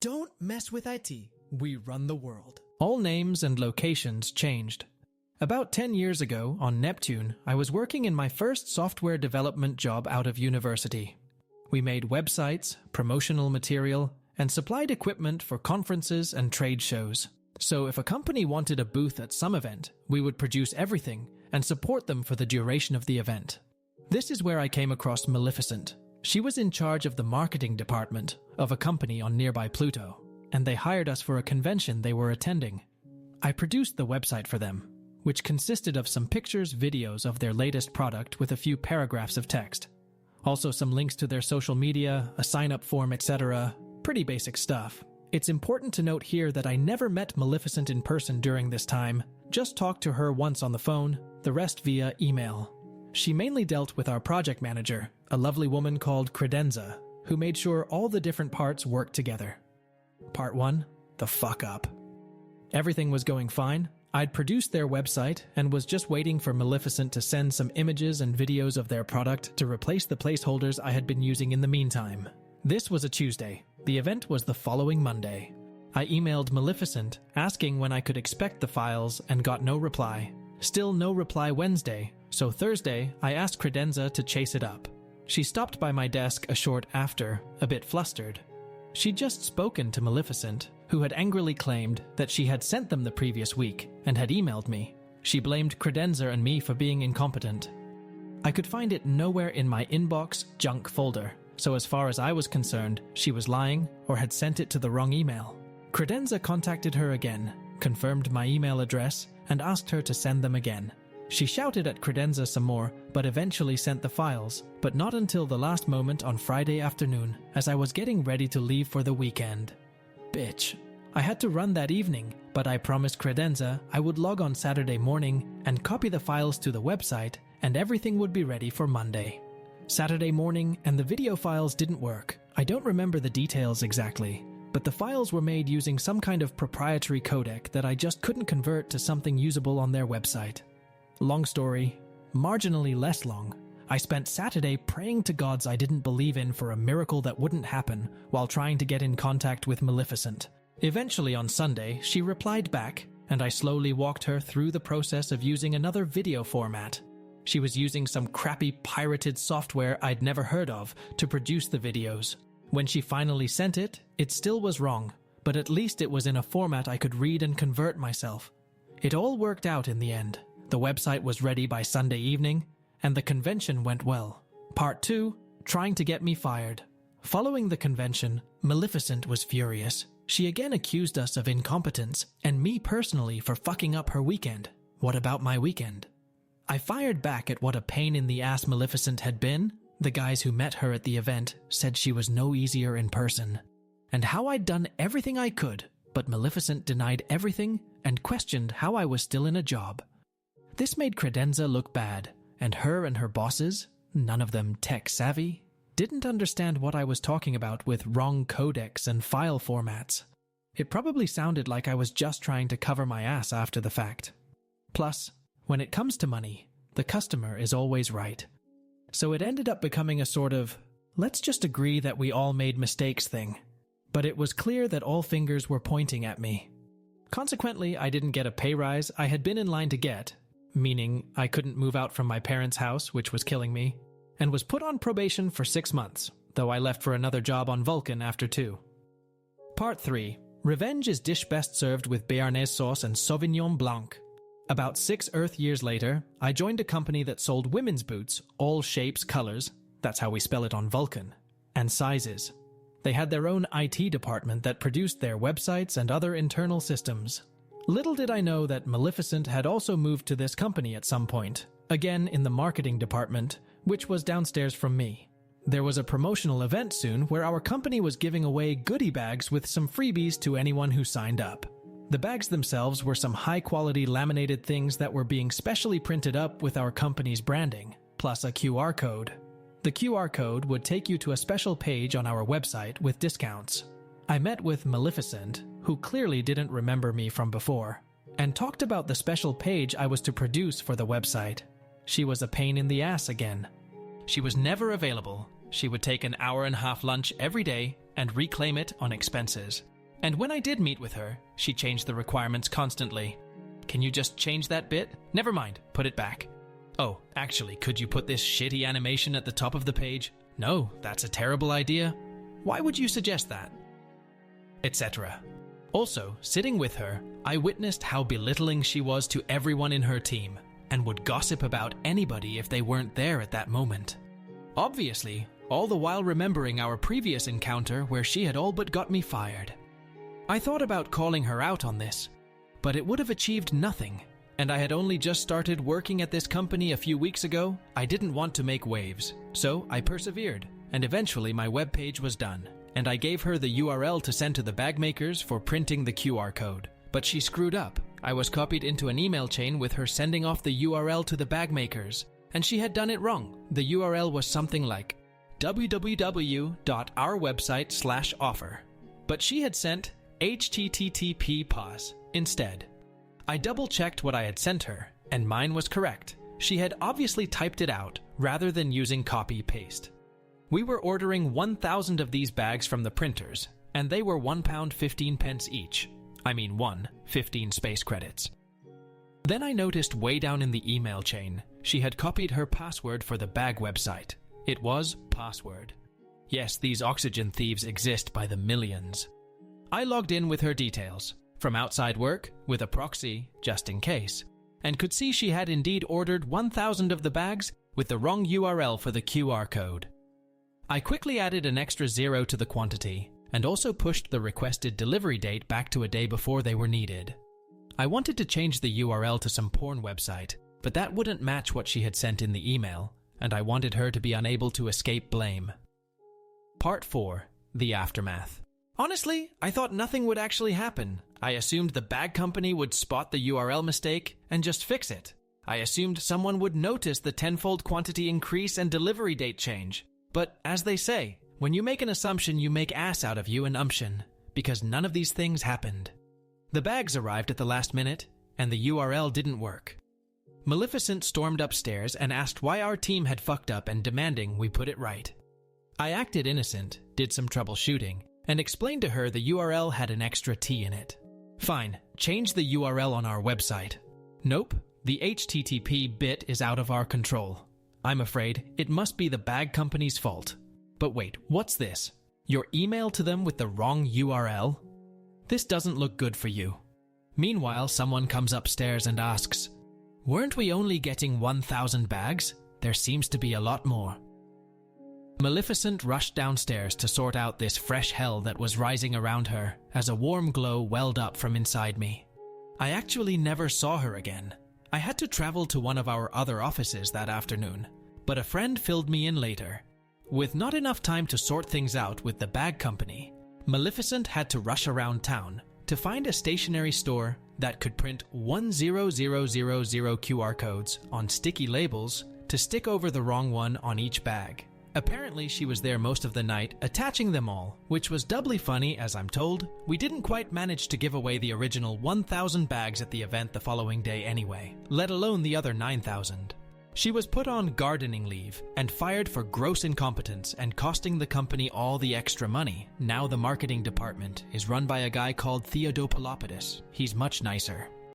Don't mess with IT. We run the world. All names and locations changed. About 10 years ago, on Neptune, I was working in my first software development job out of university. We made websites, promotional material, and supplied equipment for conferences and trade shows. So if a company wanted a booth at some event, we would produce everything and support them for the duration of the event. This is where I came across Maleficent. She was in charge of the marketing department of a company on nearby Pluto, and they hired us for a convention they were attending. I produced the website for them, which consisted of some pictures, videos of their latest product with a few paragraphs of text. Also some links to their social media, a sign-up form, etc. Pretty basic stuff. It's important to note here that I never met Maleficent in person during this time, just talked to her once on the phone, the rest via email. She mainly dealt with our project manager, a lovely woman called Credenza, who made sure all the different parts worked together. Part 1. The fuck up. Everything was going fine. I'd produced their website and was just waiting for Maleficent to send some images and videos of their product to replace the placeholders I had been using in the meantime. This was a Tuesday. The event was the following Monday. I emailed Maleficent asking when I could expect the files and got no reply. Still no reply Wednesday, so Thursday I asked Credenza to chase it up. She stopped by my desk a short after, a bit flustered. She'd just spoken to Maleficent, who had angrily claimed that she had sent them the previous week and had emailed me. She blamed Credenza and me for being incompetent. I could find it nowhere in my inbox junk folder, so as far as I was concerned, she was lying or had sent it to the wrong email. Credenza contacted her again, confirmed my email address, and asked her to send them again. She shouted at Credenza some more, but eventually sent the files, but not until the last moment on Friday afternoon, as I was getting ready to leave for the weekend. Bitch. I had to run that evening, but I promised Credenza I would log on Saturday morning and copy the files to the website, and everything would be ready for Monday. Saturday morning, and the video files didn't work. I don't remember the details exactly, but the files were made using some kind of proprietary codec that I just couldn't convert to something usable on their website. Long story, marginally less long. I spent Saturday praying to gods I didn't believe in for a miracle that wouldn't happen while trying to get in contact with Maleficent. Eventually on Sunday, she replied back, and I slowly walked her through the process of using another video format. She was using some crappy pirated software I'd never heard of to produce the videos. When she finally sent it, it still was wrong, but at least it was in a format I could read and convert myself. It all worked out in the end. The website was ready by Sunday evening, and the convention went well. Part 2, trying to get me fired. Following the convention, Maleficent was furious. She again accused us of incompetence, and me personally for fucking up her weekend. What about my weekend? I fired back at what a pain in the ass Maleficent had been. The guys who met her at the event said she was no easier in person, and how I'd done everything I could, but Maleficent denied everything and questioned how I was still in a job. This made Credenza look bad, and her bosses, none of them tech-savvy, didn't understand what I was talking about with wrong codecs and file formats. It probably sounded like I was just trying to cover my ass after the fact. Plus, when it comes to money, the customer is always right. So it ended up becoming a sort of, let's just agree that we all made mistakes thing. But it was clear that all fingers were pointing at me. Consequently, I didn't get a pay rise I had been in line to get, meaning I couldn't move out from my parents' house, which was killing me, and was put on probation for 6 months, though I left for another job on Vulcan after 2. Part 3. Revenge is dish best served with béarnaise sauce and Sauvignon Blanc. About 6 Earth years later, I joined a company that sold women's boots, all shapes, colors, that's how we spell it on Vulcan, and sizes. They had their own IT department that produced their websites and other internal systems. Little did I know that Maleficent had also moved to this company at some point, again in the marketing department, which was downstairs from me. There was a promotional event soon where our company was giving away goodie bags with some freebies to anyone who signed up. The bags themselves were some high-quality laminated things that were being specially printed up with our company's branding, plus a QR code. The QR code would take you to a special page on our website with discounts. I met with Maleficent, who clearly didn't remember me from before, and talked about the special page I was to produce for the website. She was a pain in the ass again. She was never available, She would take an hour-and-a-half lunch every day and reclaim it on expenses. And when I did meet with her, she changed the requirements constantly. Can you just change that bit? Never mind, put it back. Oh, actually, could you put this shitty animation at the top of the page? No, that's a terrible idea. Why would you suggest that? Etc. Also, sitting with her, I witnessed how belittling she was to everyone in her team, and would gossip about anybody if they weren't there at that moment. Obviously, all the while remembering our previous encounter where she had all but got me fired. I thought about calling her out on this, but it would have achieved nothing, and I had only just started working at this company a few weeks ago. I didn't want to make waves, so I persevered, and eventually my webpage was done, and I gave her the URL to send to the bag makers for printing the QR code. But she screwed up. I was copied into an email chain with her sending off the URL to the bag makers, and she had done it wrong. The URL was something like www.ourwebsite/offer, but she had sent http:// instead. I double-checked what I had sent her, and mine was correct. She had obviously typed it out rather than using copy-paste. We were ordering 1,000 of these bags from the printers, and they were £1.15 each. I mean 15 space credits. Then I noticed way down in the email chain, she had copied her password for the bag website. It was password. Yes, these oxygen thieves exist by the millions. I logged in with her details, from outside work, with a proxy, just in case, and could see she had indeed ordered 1,000 of the bags with the wrong URL for the QR code. I quickly added an extra 0 to the quantity, and also pushed the requested delivery date back to a day before they were needed. I wanted to change the URL to some porn website, but that wouldn't match what she had sent in the email, and I wanted her to be unable to escape blame. Part 4. The Aftermath. Honestly, I thought nothing would actually happen. I assumed the bag company would spot the URL mistake and just fix it. I assumed someone would notice the tenfold quantity increase and delivery date change. But as they say, when you make an assumption, you make ass out of you an umption, because none of these things happened. The bags arrived at the last minute, and the URL didn't work. Maleficent stormed upstairs and asked why our team had fucked up and demanding we put it right. I acted innocent, did some troubleshooting, and explained to her the URL had an extra T in it. Fine, change the URL on our website. Nope, the HTTP bit is out of our control. I'm afraid it must be the bag company's fault. But wait, what's this? Your email to them with the wrong URL? This doesn't look good for you. Meanwhile, someone comes upstairs and asks, "Weren't we only getting 1,000 bags? There seems to be a lot more." Maleficent rushed downstairs to sort out this fresh hell that was rising around her as a warm glow welled up from inside me. I actually never saw her again. I had to travel to one of our other offices that afternoon, but a friend filled me in later. With not enough time to sort things out with the bag company, Maleficent had to rush around town to find a stationery store that could print 10000 QR codes on sticky labels to stick over the wrong one on each bag. Apparently, she was there most of the night attaching them all, which was doubly funny as I'm told we didn't quite manage to give away the original 1,000 bags at the event the following day anyway, let alone the other 9,000. She was put on gardening leave and fired for gross incompetence and costing the company all the extra money. Now the marketing department is run by a guy called Theodopolopoulos. He's much nicer.